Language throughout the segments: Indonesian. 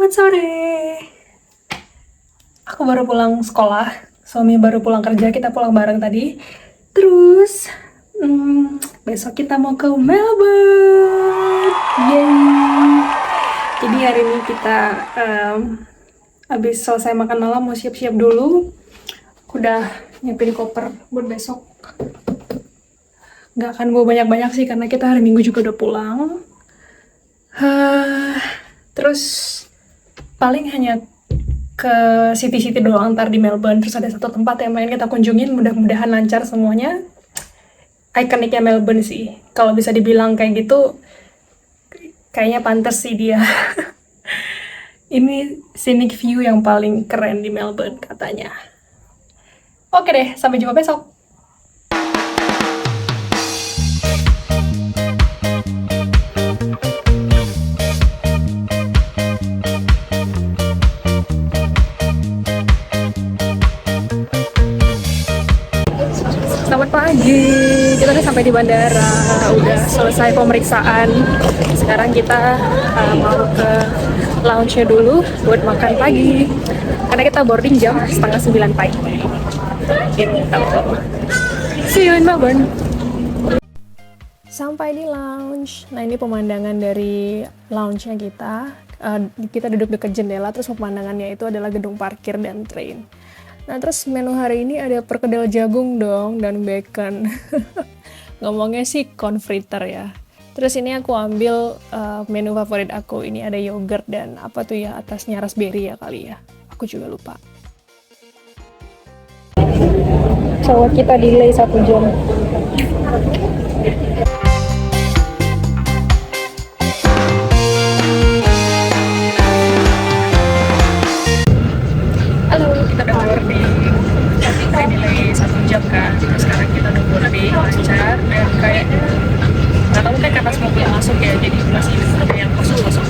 Selamat sore. Aku baru pulang sekolah, suami baru pulang kerja, kita pulang bareng tadi. Terus, besok kita mau ke Melbourne. Yeay. Jadi hari ini kita habis selesai makan malam mau siap-siap dulu. Aku udah nyiapin koper buat besok. Nggak akan bawa banyak-banyak sih karena kita hari Minggu juga udah pulang. Terus paling hanya ke city-city doang ntar di Melbourne. Terus ada satu tempat yang pengen kita kunjungin, mudah-mudahan lancar semuanya. Ikoniknya Melbourne sih, kalau bisa dibilang kayak gitu kayaknya pantas sih dia. Ini scenic view yang paling keren di Melbourne katanya. Oke deh, sampai jumpa besok. Selamat pagi, kita udah sampai di bandara, udah selesai pemeriksaan. Sekarang kita mau ke lounge-nya dulu buat makan pagi, karena kita boarding jam 8:30 pagi. Gitu. See you in Melbourne. Sampai di lounge. Nah, ini pemandangan dari lounge-nya kita. Kita duduk dekat jendela, terus pemandangannya itu adalah gedung parkir dan train. Nah, terus menu hari ini ada perkedel jagung dong, dan bacon. Ngomongnya sih corn fritter ya. Terus ini aku ambil menu favorit aku. Ini ada yogurt dan apa tuh ya, atasnya raspberry ya kali ya. Aku juga lupa. Coba kita delay 1 jam. Kita udah boarding, kita delay 1 jam kan. Sekarang kita udah boarding lancar dan kayaknya nggak tahu kan karena semua belum masuk ya, jadi masih ada yang kosong-kosong.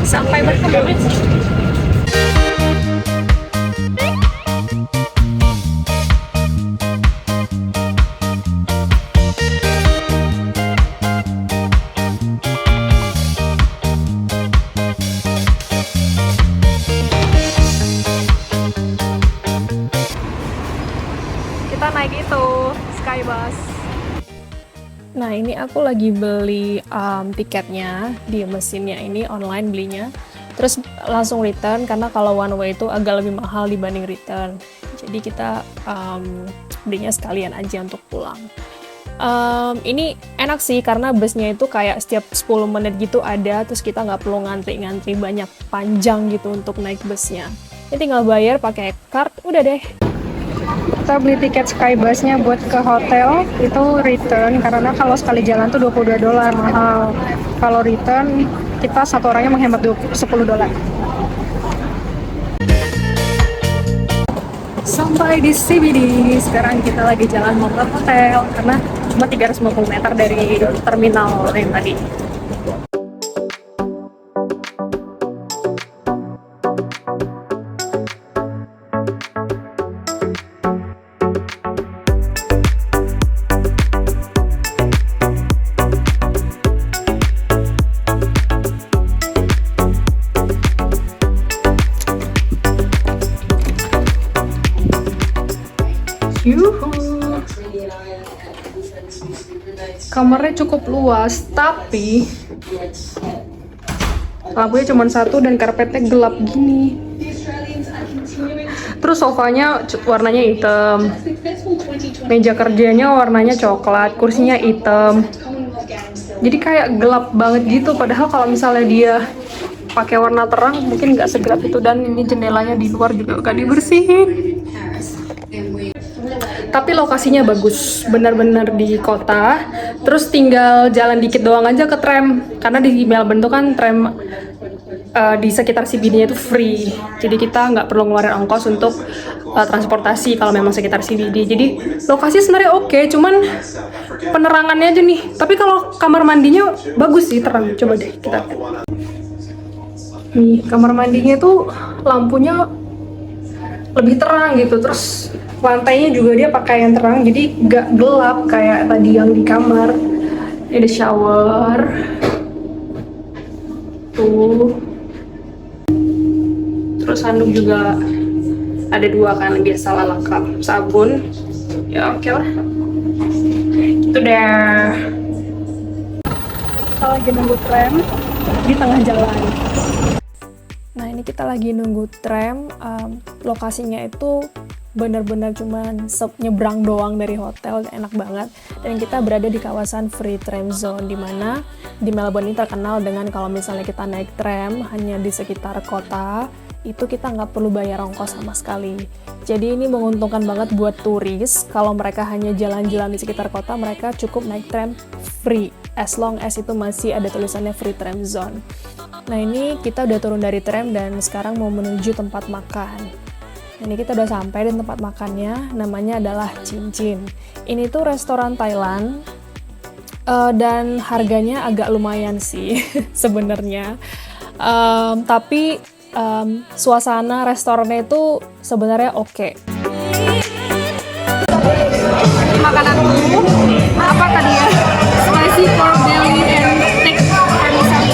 Sampai bertemu. Kita naik itu Skybus. Nah, ini aku lagi beli tiketnya di mesinnya, ini online belinya. Terus langsung return karena kalau one way itu agak lebih mahal dibanding return. Jadi kita belinya sekalian aja untuk pulang. Ini enak sih karena busnya itu kayak setiap 10 menit gitu ada, terus kita nggak perlu ngantri-ngantri banyak panjang gitu untuk naik busnya. Ini tinggal bayar pakai card, udah deh. Kita beli tiket Skybus-nya buat ke hotel, itu return, karena kalau sekali jalan tuh $22 mahal. Kalau return, kita satu orangnya menghemat $10. Sampai di CBD, sekarang kita lagi jalan mau ke hotel, karena cuma 350 meter dari terminal yang tadi. Yuhu. Kamarnya cukup luas, tapi lampunya cuma satu dan karpetnya gelap gini. Terus sofanya warnanya hitam, meja kerjanya warnanya coklat, kursinya hitam. Jadi kayak gelap banget gitu. Padahal kalau misalnya dia pakai warna terang mungkin nggak segelap itu. Dan ini jendelanya di luar juga gak dibersihin. Tapi lokasinya bagus, benar-benar di kota. Terus tinggal jalan dikit doang aja ke tram, karena di Melbourne tuh kan tram di sekitar CBD-nya itu free. Jadi kita nggak perlu ngeluarin ongkos untuk transportasi kalau memang sekitar CBD. Jadi lokasi sebenarnya oke, cuman penerangannya aja nih. Tapi kalau kamar mandinya bagus sih, terang. Coba deh kita lihat. Nih, kamar mandinya tuh lampunya lebih terang gitu. Terus lantainya juga dia pakai yang terang, jadi nggak gelap kayak tadi yang di kamar. Ini ada shower tuh, Terus handuk juga ada 2 kan, biasalah lengkap. Sabun, ya oke lah. Itu deh. Kita lagi nunggu tram di tengah jalan. Nah ini kita lagi nunggu tram, lokasinya itu benar-benar cuman nyebrang doang dari hotel, enak banget. Dan kita berada di kawasan free tram zone, dimana di Melbourne ini terkenal dengan kalau misalnya kita naik tram hanya di sekitar kota, itu kita nggak perlu bayar ongkos sama sekali. Jadi ini menguntungkan banget buat turis, kalau mereka hanya jalan-jalan di sekitar kota, mereka cukup naik tram free, as long as itu masih ada tulisannya free tram zone. Nah ini kita udah turun dari tram dan sekarang mau menuju tempat makan. Ini kita udah sampai di tempat makannya, namanya adalah Chin Chin. Ini tuh restoran Thailand, dan harganya agak lumayan sih sebenarnya. Tapi suasana restorannya itu sebenarnya oke. Makananku apa tadi ya? Spicy pork belly and steak parmesan.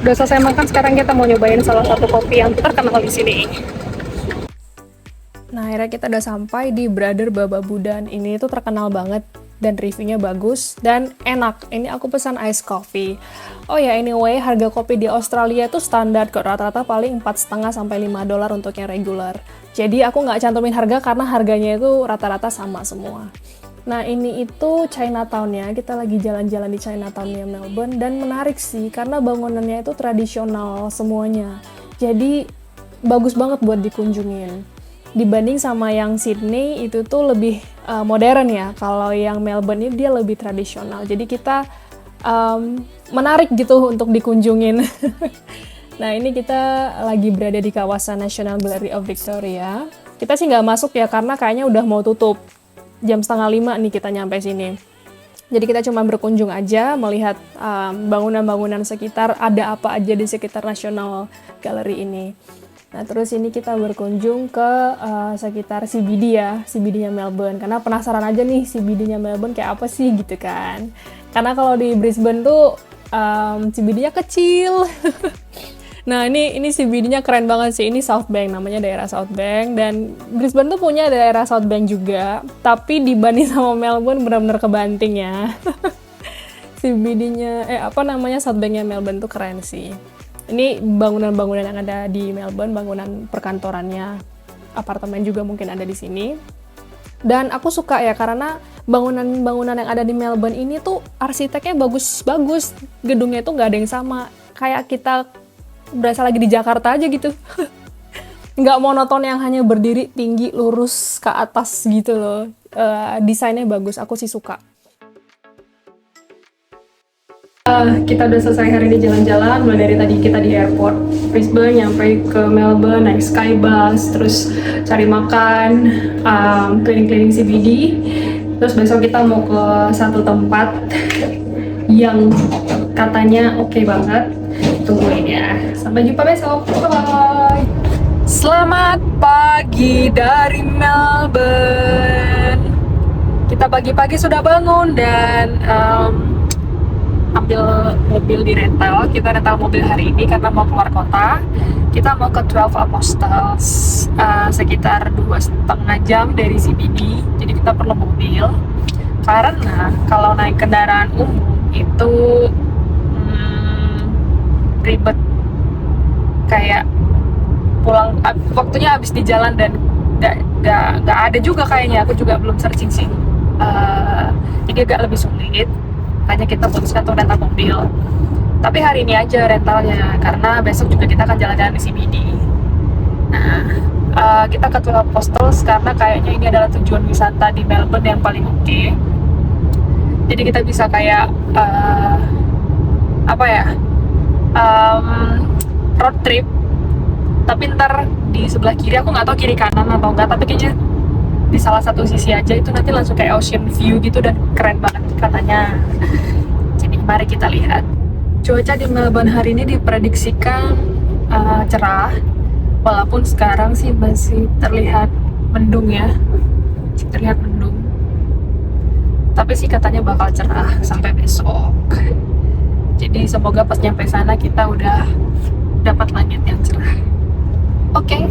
Udah selesai makan, sekarang kita mau nyobain salah satu kopi yang terkenal di sini. Nah, akhirnya kita udah sampai di Brother Baba Budan. Ini tuh terkenal banget dan reviewnya bagus dan enak. Ini aku pesan ice coffee. Oh ya, anyway, harga kopi di Australia tuh standar kok, rata-rata paling 4,5 sampai $5 untuk yang regular. Jadi aku nggak cantumin harga karena harganya itu rata-rata sama semua. Nah ini itu Chinatown-nya, kita lagi jalan-jalan di Chinatown-nya Melbourne, dan menarik sih karena bangunannya itu tradisional semuanya. Jadi bagus banget buat dikunjungin. Dibanding sama yang Sydney itu tuh lebih modern ya, kalau yang Melbourne ini dia lebih tradisional. Jadi kita menarik gitu untuk dikunjungin. Nah ini kita lagi berada di kawasan National Gallery of Victoria. Kita sih nggak masuk ya karena kayaknya udah mau tutup. Jam 4:30 nih kita nyampe sini. Jadi kita cuma berkunjung aja, melihat bangunan-bangunan sekitar, ada apa aja di sekitar National Gallery ini. Nah terus ini kita berkunjung ke sekitar CBD ya, CBD-nya Melbourne. Karena penasaran aja nih CBD-nya Melbourne kayak apa sih gitu kan. Karena kalau di Brisbane tuh CBD-nya kecil. Nah ini CBD-nya keren banget sih, ini South Bank, namanya daerah South Bank, dan Brisbane tuh punya daerah South Bank juga, tapi dibanding sama Melbourne benar-benar kebanting ya. CBD-nya, South Bank-nya Melbourne tuh keren sih. Ini bangunan-bangunan yang ada di Melbourne, bangunan perkantorannya, apartemen juga mungkin ada di sini. Dan aku suka ya, karena bangunan-bangunan yang ada di Melbourne ini tuh arsiteknya bagus-bagus, gedungnya tuh nggak ada yang sama, kayak kita berasa lagi di Jakarta aja gitu. Nggak monoton yang hanya berdiri tinggi lurus ke atas gitu loh. Desainnya bagus, aku sih suka. Kita udah selesai hari ini jalan-jalan, mulai dari tadi kita di airport Brisbane, nyampe ke Melbourne, naik Skybus, terus cari makan, keliling-keliling CBD. Terus besok kita mau ke satu tempat yang katanya oke banget. Tungguin ya. Sampai jumpa besok. Bye-bye. Selamat pagi dari Melbourne. Kita pagi-pagi sudah bangun dan ambil mobil di rental. Kita rental mobil hari ini karena mau keluar kota. Kita mau ke 12 Apostles, sekitar 2,5 jam dari CBD. Jadi kita perlu mobil. Karena kalau naik kendaraan umum itu ribet, kayak pulang waktunya habis di jalan dan nggak ada juga kayaknya. Aku juga belum searching sih, jadi agak lebih sulit, makanya kita putuskan untuk rental mobil. Tapi hari ini aja rentalnya karena besok juga kita akan jalan-jalan di CBD. Nah kita ke 12 Apostles karena kayaknya ini adalah tujuan wisata di Melbourne yang paling oke. Jadi kita bisa kayak road trip, tapi ntar di sebelah kiri, aku nggak tahu kiri kanan atau enggak, tapi kayaknya di salah satu sisi aja itu nanti langsung kayak ocean view gitu dan keren banget. katanya. Jadi mari kita lihat. Cuaca di Melbourne hari ini diprediksikan cerah, walaupun sekarang sih masih terlihat mendung ya, masih terlihat mendung. Tapi sih katanya bakal cerah sampai besok. Jadi semoga pas nyampe sana kita udah dapat langit yang cerah. Oke.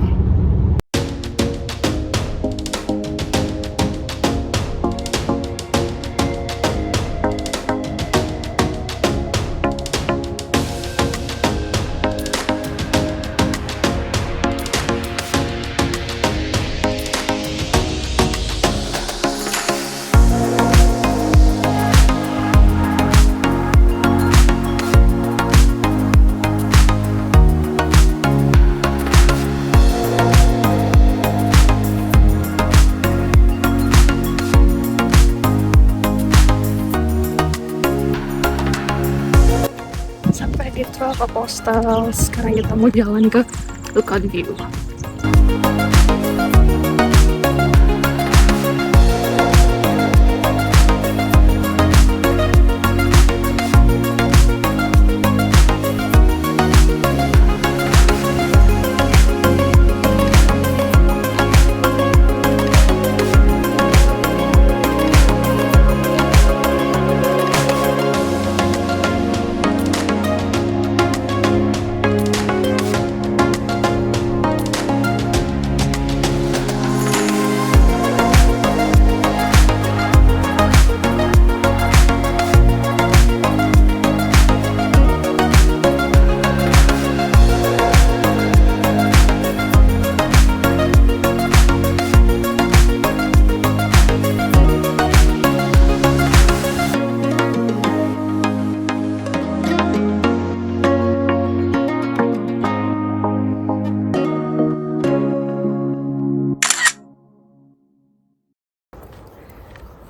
Sampai di Twelve Apostles. Sekarang kita mau jalan ke Lookout View.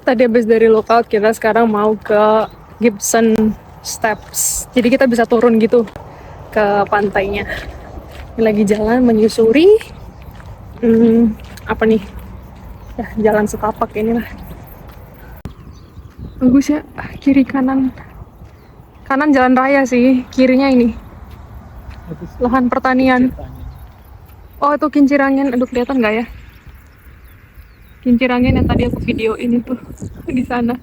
Tadi habis dari Lookout, kita sekarang mau ke Gibson Steps. Jadi kita bisa turun gitu ke pantainya. Ini lagi jalan menyusuri apa nih? Ya, jalan setapak inilah. Bagus ya, kiri kanan. Kanan jalan raya sih, kirinya ini lahan pertanian. Oh, itu kincir angin. Aduh, kelihatan nggak ya? Kincir angin yang tadi aku videoin itu di sana.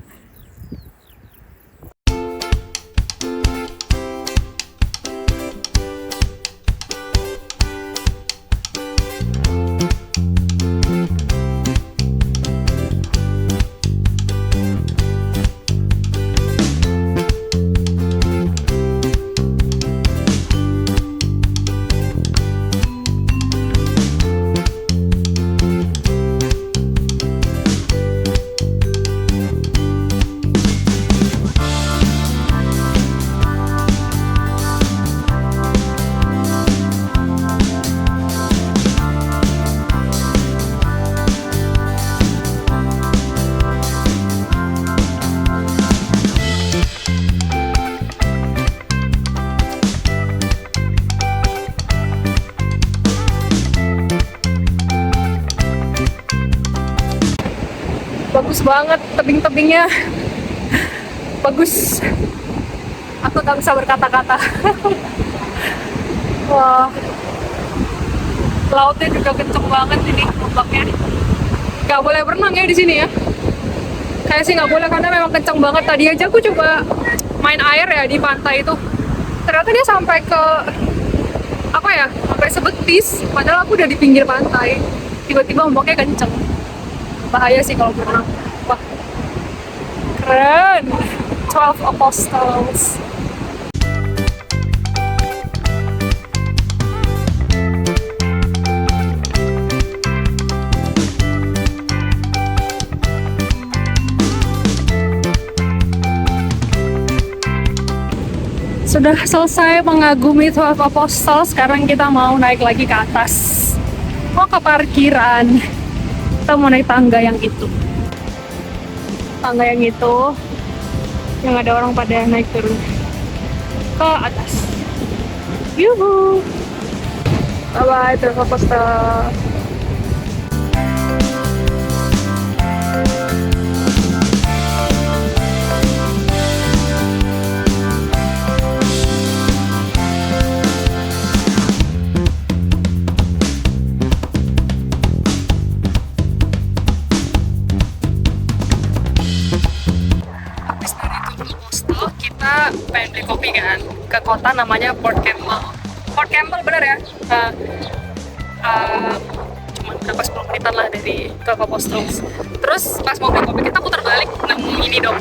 Bagus banget tebing-tebingnya, bagus. Aku tak bisa berkata-kata. Wah, lautnya juga kenceng banget ini ombaknya. Gak boleh berenang ya di sini ya. Kayak sih nggak boleh karena memang kenceng banget. Tadi aja aku coba main air ya di pantai itu. Ternyata dia sampai ke apa ya? Sampai sebetis. Padahal aku udah di pinggir pantai. Tiba-tiba ombaknya kenceng. Bahaya sih kalau berenang. Wah, keren. 12 Apostles. Sudah selesai mengagumi 12 Apostles, sekarang kita mau naik lagi ke atas. Mau ke parkiran. Kita mau naik tangga yang itu. Tangga yang itu, yang ada orang pada naik turun ke atas. Yuhu. Bye-bye, 12 Apostles. ke kota namanya Port Campbell. Port Campbell bener ya? Cuma berapa 10 menitan lah dari ke Copostels. Terus pas mau beli kopi kita putar balik nemu ini dong.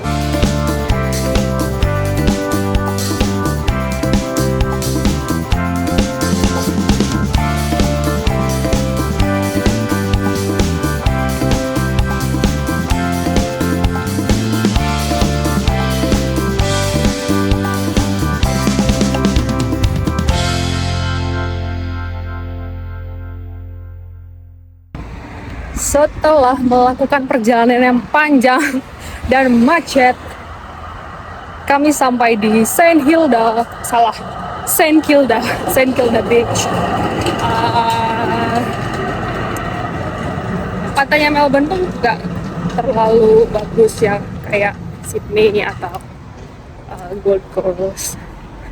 Setelah melakukan perjalanan yang panjang dan macet, kami sampai di St. Kilda Beach. Pantainya Melbourne tuh nggak terlalu bagus ya kayak Sydney atau Gold Coast.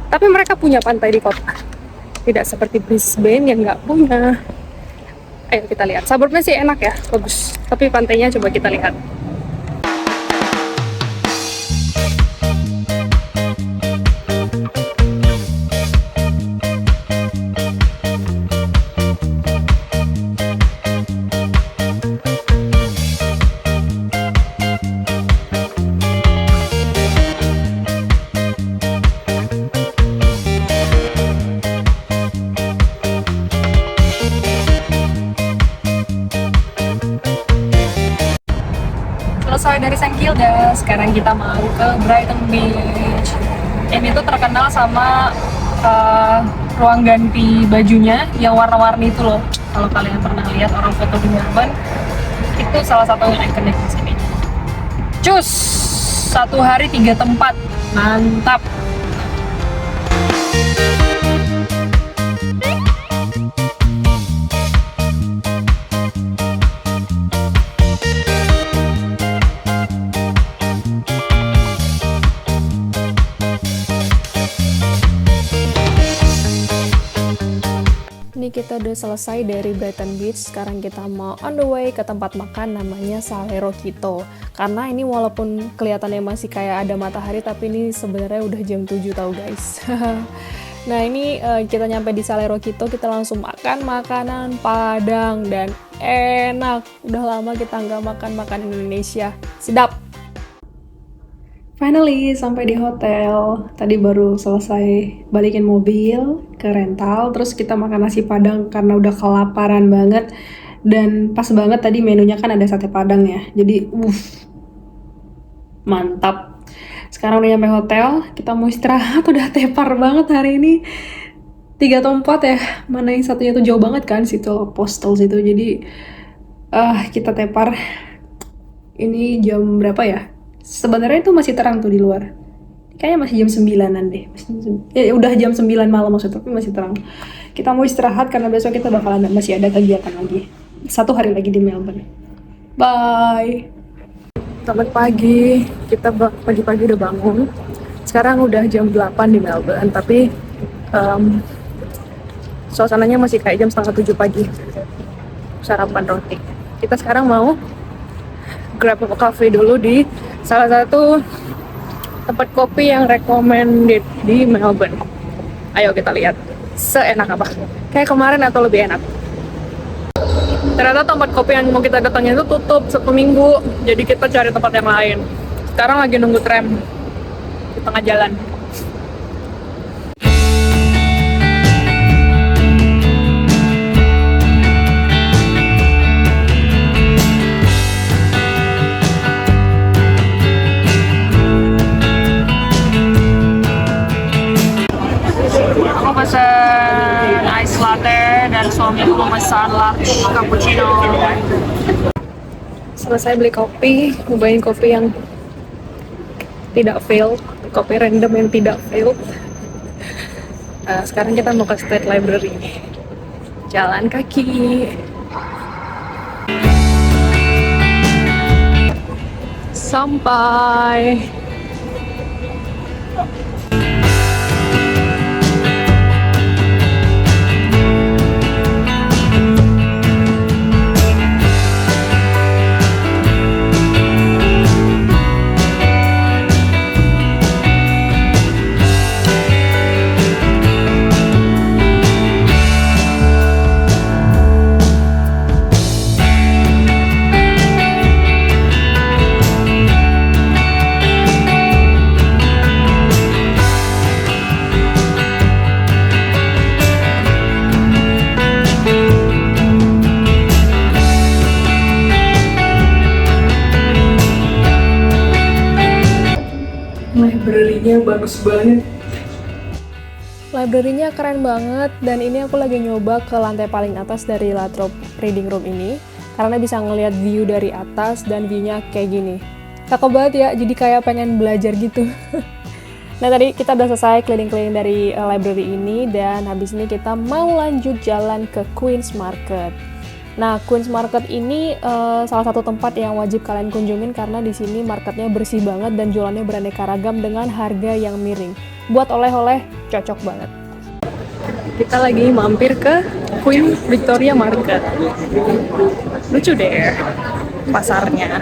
Tapi mereka punya pantai di kota, tidak seperti Brisbane yang nggak punya. Ayo kita lihat. Suburbnya sih enak ya, bagus. Tapi pantainya coba kita lihat. Selesai dari St. Kilda, sekarang kita mau ke Brighton Beach. Ini tuh terkenal sama ruang ganti bajunya yang warna-warni itu loh. Kalau kalian pernah lihat orang foto di Melbourne, itu salah satu yang ikonik di sini. Cus, 1 hari 3 tempat, mantap. Ini kita udah selesai dari Brighton Beach. Sekarang kita mau on the way ke tempat makan namanya Sale Rokito. Karena ini walaupun kelihatannya masih kayak ada matahari, tapi ini sebenarnya udah jam 7 tau guys. Nah ini kita nyampe di Sale Rokito, kita langsung makan makanan Padang dan enak. Udah lama kita nggak makan makanan Indonesia. Sedap! Finally, sampai di hotel. Tadi baru selesai balikin mobil ke rental, terus kita makan nasi Padang karena udah kelaparan banget. Dan pas banget tadi menunya kan ada sate Padang ya. Jadi, mantap. Sekarang udah nyampe hotel, kita mau istirahat, udah tepar banget hari ini. 3 atau 4 ya, mana yang satunya tuh jauh banget kan, situ Apostles itu. Jadi, kita tepar. Ini jam berapa ya? Sebenarnya itu masih terang tuh di luar. Kayaknya masih jam 9-an deh. Udah jam 9 malam maksudnya, tapi masih terang. Kita mau istirahat karena besok kita bakalan masih ada kegiatan lagi. 1 hari lagi di Melbourne. Bye! Selamat pagi. Kita pagi-pagi udah bangun. Sekarang udah jam 8 di Melbourne, tapi suasananya masih kayak jam setengah 7 pagi. Sarapan roti. Kita sekarang mau grab a coffee dulu di salah satu tempat kopi yang recommended di Melbourne. Ayo kita lihat seenak apa. Kayak kemarin atau lebih enak. Ternyata tempat kopi yang mau kita datangin itu tutup 1 minggu. Jadi kita cari tempat yang lain. Sekarang lagi nunggu tram di tengah jalan. Pesan ice latte dan suamiku memesan latte cappuccino. Selesai beli kopi, nyobain kopi yang tidak fail, kopi random yang tidak fail. Sekarang kita mau ke State Library, jalan kaki. Sampai. Library-nya bagus banget. Library-nya keren banget, dan ini aku lagi nyoba ke lantai paling atas dari Latrobe Reading Room ini, karena bisa ngelihat view dari atas dan view-nya kayak gini. Cakep banget ya, jadi kayak pengen belajar gitu. Nah, tadi kita udah selesai keliling-keliling dari library ini, dan habis ini kita mau lanjut jalan ke Queen's Market. Nah, Queen's Market ini salah satu tempat yang wajib kalian kunjungin karena di sini marketnya bersih banget dan jualannya beraneka ragam dengan harga yang miring. Buat oleh-oleh cocok banget. Kita lagi mampir ke Queen Victoria Market. Lucu deh pasarnya.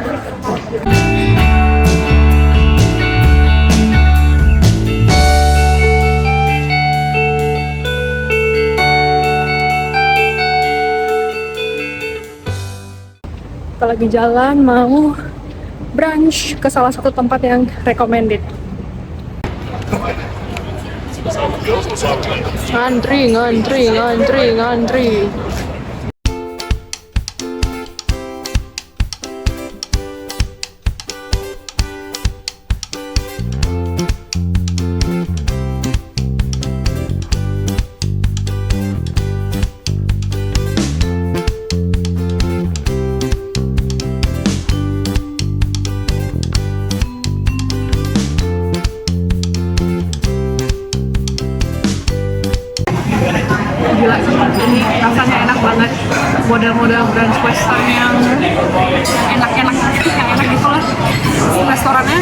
Kita lagi jalan mau brunch ke salah satu tempat yang recommended. Ngantri. Gila, ini rasanya enak banget. Model-model brunch western yang enak-enak gitu lah. Restorannya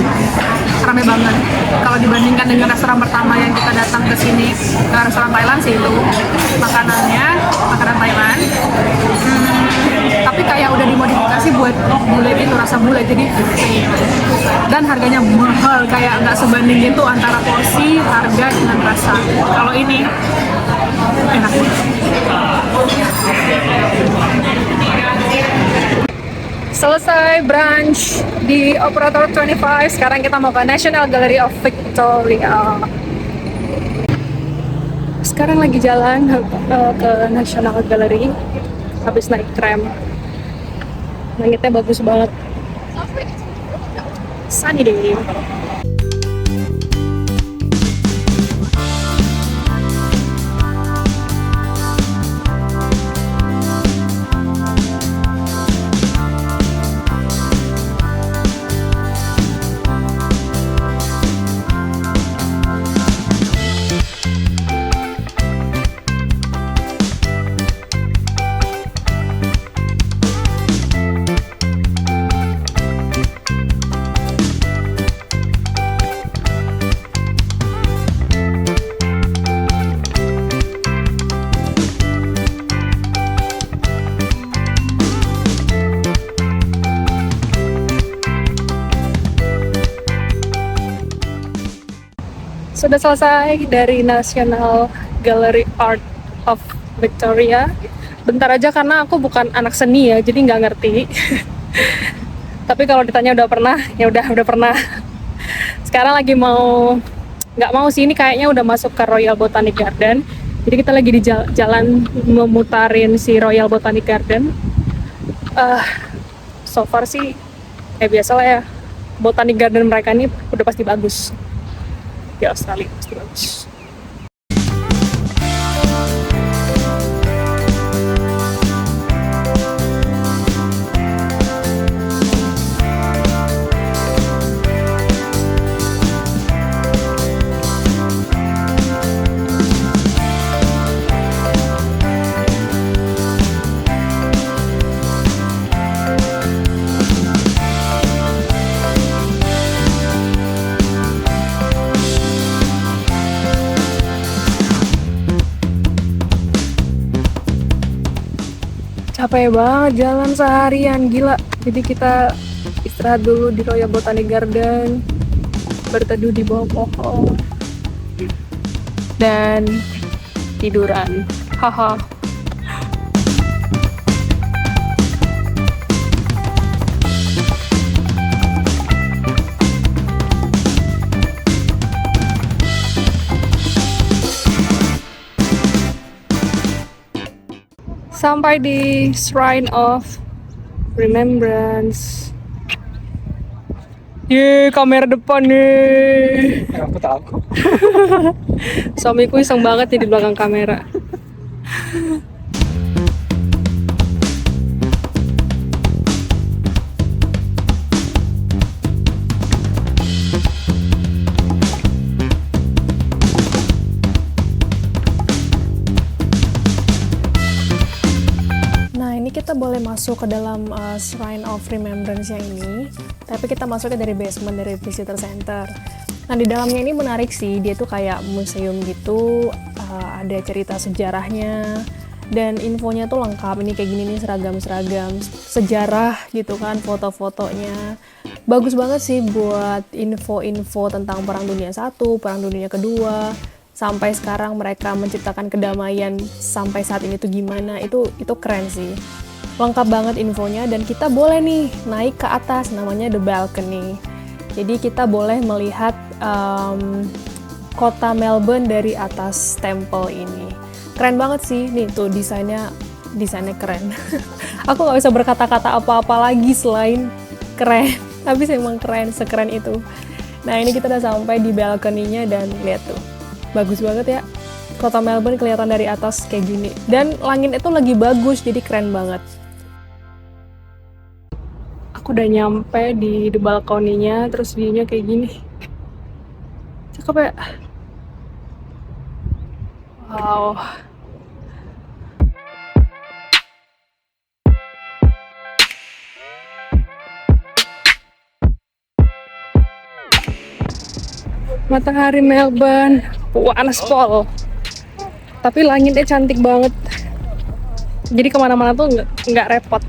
rame banget. Kalau dibandingkan dengan restoran pertama yang kita datang ke sini, restoran Thailand sih itu makanan Thailand. Tapi kayak udah dimodifikasi buat bule itu, rasa bule, jadi dan harganya mahal, kayak nggak sebanding gitu antara porsi, harga dengan rasa. Kalau ini enak. Selesai brunch di Operator 25, sekarang kita mau ke National Gallery of Victoria. Sekarang lagi jalan ke National Gallery, habis naik tram. Langitnya bagus banget. Sunny day. Sudah selesai dari National Gallery Art of Victoria. Bentar aja karena aku bukan anak seni ya, jadi nggak ngerti. Tapi kalau ditanya udah pernah, ya udah pernah. Sekarang lagi nggak mau sih, ini kayaknya udah masuk ke Royal Botanic Garden. Jadi kita lagi di jalan memutarin si Royal Botanic Garden. So far sih, biasalah ya, Botanic Garden mereka ini udah pasti bagus. Di Australia pasti bagus. Capek banget jalan seharian, gila. Jadi kita istirahat dulu di Royal Botanic Garden, berteduh di bawah pohon, dan tiduran. Haha. Sampai di Shrine of Remembrance. Ye, kamera depan nih. Aku tahu. Suamiku iseng banget nih di belakang kamera. Nah, ini kita boleh masuk ke dalam Shrine of Remembrance yang ini, tapi kita masuknya dari basement, dari visitor center. Nah, di dalamnya ini menarik sih, dia tuh kayak museum gitu, ada cerita sejarahnya, dan infonya tuh lengkap. Ini kayak gini nih, seragam-seragam sejarah gitu kan, foto-fotonya. Bagus banget sih buat info-info tentang Perang Dunia I, Perang Dunia Kedua, sampai sekarang mereka menciptakan kedamaian sampai saat ini tuh gimana, itu keren sih. Lengkap banget infonya, dan kita boleh nih naik ke atas, namanya The Balcony. Jadi kita boleh melihat kota Melbourne dari atas temple ini. Keren banget sih, nih tuh desainnya keren. Aku nggak bisa berkata-kata apa-apa lagi selain keren, tapi emang keren, sekeren itu. Nah, ini kita udah sampai di balkoninya, dan lihat tuh, bagus banget ya. Kota Melbourne kelihatan dari atas kayak gini. Dan langit itu lagi bagus, jadi keren banget. Aku udah nyampe di balkoninya, terus view-nya kayak gini. Cakep ya? Wow. Matahari Melbourne, panas pol. Tapi langitnya cantik banget. Jadi kemana-mana tuh nggak repot.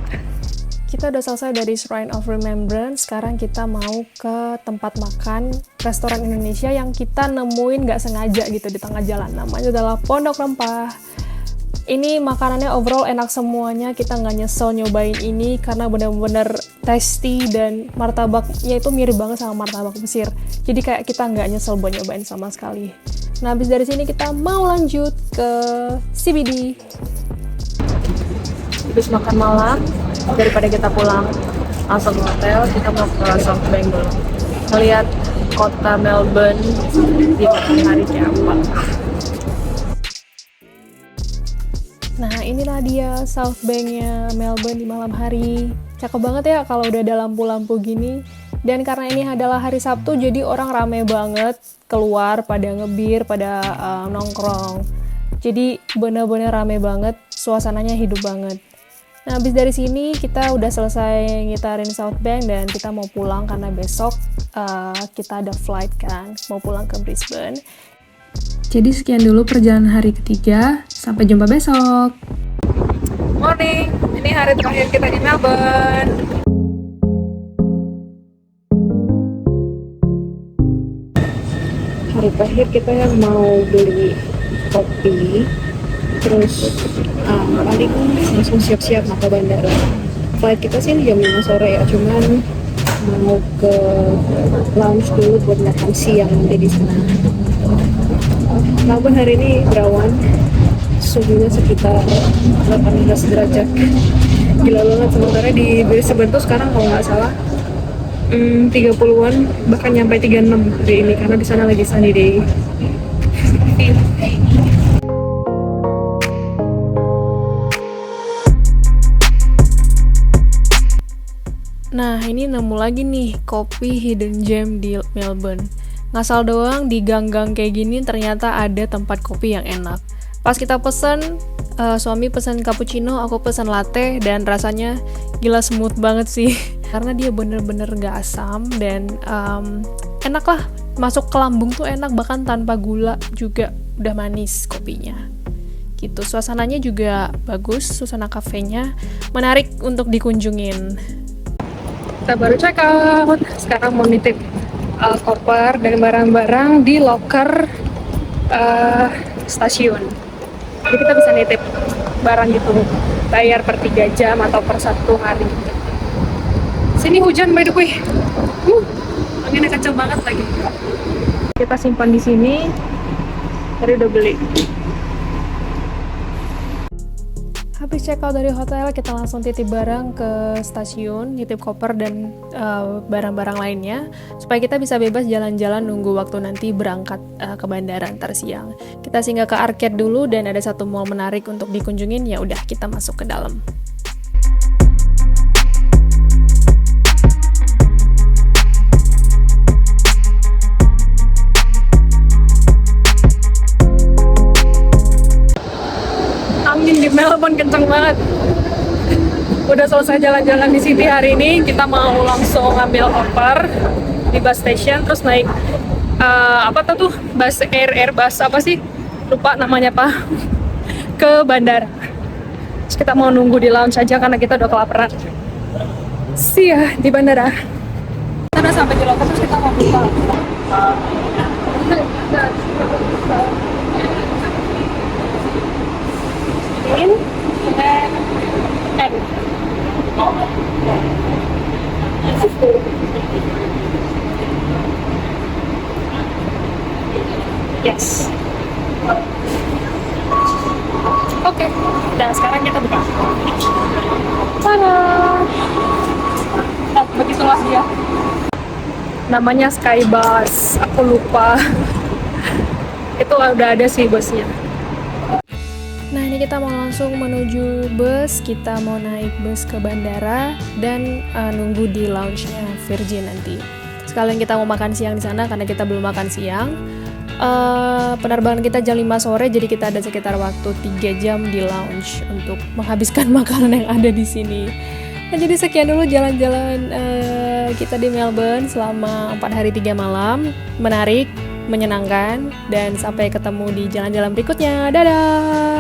Kita udah selesai dari Shrine of Remembrance. Sekarang kita mau ke tempat makan restoran Indonesia yang kita nemuin nggak sengaja gitu di tengah jalan. Namanya adalah Pondok Rempah. Ini makanannya overall enak semuanya. Kita nggak nyesel nyobain ini karena bener-bener tasty, dan martabaknya itu mirip banget sama martabak Mesir. Jadi kayak kita nggak nyesel buat nyobain sama sekali. Nah, habis dari sini kita mau lanjut ke CBD. Habis makan malam, daripada kita pulang langsung ke hotel, kita mau ke South Bank dulu, melihat kota Melbourne di malam hari kayak apa. Nah, inilah dia South Bank-nya Melbourne di malam hari. Cakep banget ya kalau udah ada lampu-lampu gini. Dan karena ini adalah hari Sabtu, jadi orang rame banget keluar, pada ngebir, pada nongkrong. Jadi bener-bener rame banget, suasananya hidup banget. Nah, habis dari sini kita udah selesai ngitarin South Bank, dan kita mau pulang karena besok kita ada flight kan, mau pulang ke Brisbane. Jadi sekian dulu perjalanan hari ketiga, sampai jumpa besok. Morning, ini hari terakhir kita di Melbourne. Hari terakhir kita mau beli kopi, terus paling langsung siap-siap mau ke bandara. Flight kita sih jam 5 sore ya, cuman mau ke lounge dulu buat makan siang nanti di sana. Namun hari ini berawan, suhunya sekitar 18 derajat. Gila banget, sementara di Brisbane tuh sekarang kalau nggak salah 30-an, bahkan nyampe 36 hari ini karena di sana lagi sunny day. Nah, ini nemu lagi nih kopi hidden gem di Melbourne. Ngasal doang di gang-gang kayak gini ternyata ada tempat kopi yang enak. Pas kita pesen, suami pesen cappuccino, aku pesen latte, dan rasanya gila smooth banget sih. Karena dia bener-bener gak asam, dan enak lah. Masuk ke lambung tuh enak, bahkan tanpa gula juga udah manis kopinya. Gitu, suasananya juga bagus, suasana kafenya menarik untuk dikunjungin. Kita baru check out, sekarang mau nitip koper dan barang-barang di locker stasiun. Jadi kita bisa nitip barang gitu, bayar per 3 jam atau per 1 hari. Sini hujan by the way, anginnya kenceng banget lagi. Kita simpan di sini, tadi udah beli. Habis check out dari hotel, kita langsung titip barang ke stasiun, titip koper dan barang-barang lainnya, supaya kita bisa bebas jalan-jalan nunggu waktu nanti berangkat ke bandara ntar siang. Kita singgah ke arcade dulu dan ada satu mall menarik untuk dikunjungin, ya udah kita masuk ke dalam. Angin di Melbourne kenceng banget. Udah selesai jalan-jalan di City hari ini, kita mau langsung ambil koper di bus station, terus naik apa tuh bus Airbus apa sih? Lupa namanya apa. Ke bandara. Terus kita mau nunggu di lounge aja karena kita udah kelaparan. See ya di bandara. Kita udah sampai di lounge, terus kita mau buka. In and end. Yes. Oke. Dan sekarang kita buka. Tada. Nah, begitulah dia. Namanya Skybus. Aku lupa. Itu udah ada sih busnya. Nah, ini kita mau langsung menuju bus, kita mau naik bus ke bandara dan nunggu di lounge-nya Virgin nanti. Sekalian kita mau makan siang di sana karena kita belum makan siang. Penerbangan kita jam 5 sore, jadi kita ada sekitar waktu 3 jam di lounge untuk menghabiskan makanan yang ada di sini. Nah, jadi sekian dulu jalan-jalan kita di Melbourne selama 4 hari 3 malam. Menarik, menyenangkan, dan sampai ketemu di jalan-jalan berikutnya. Dadah!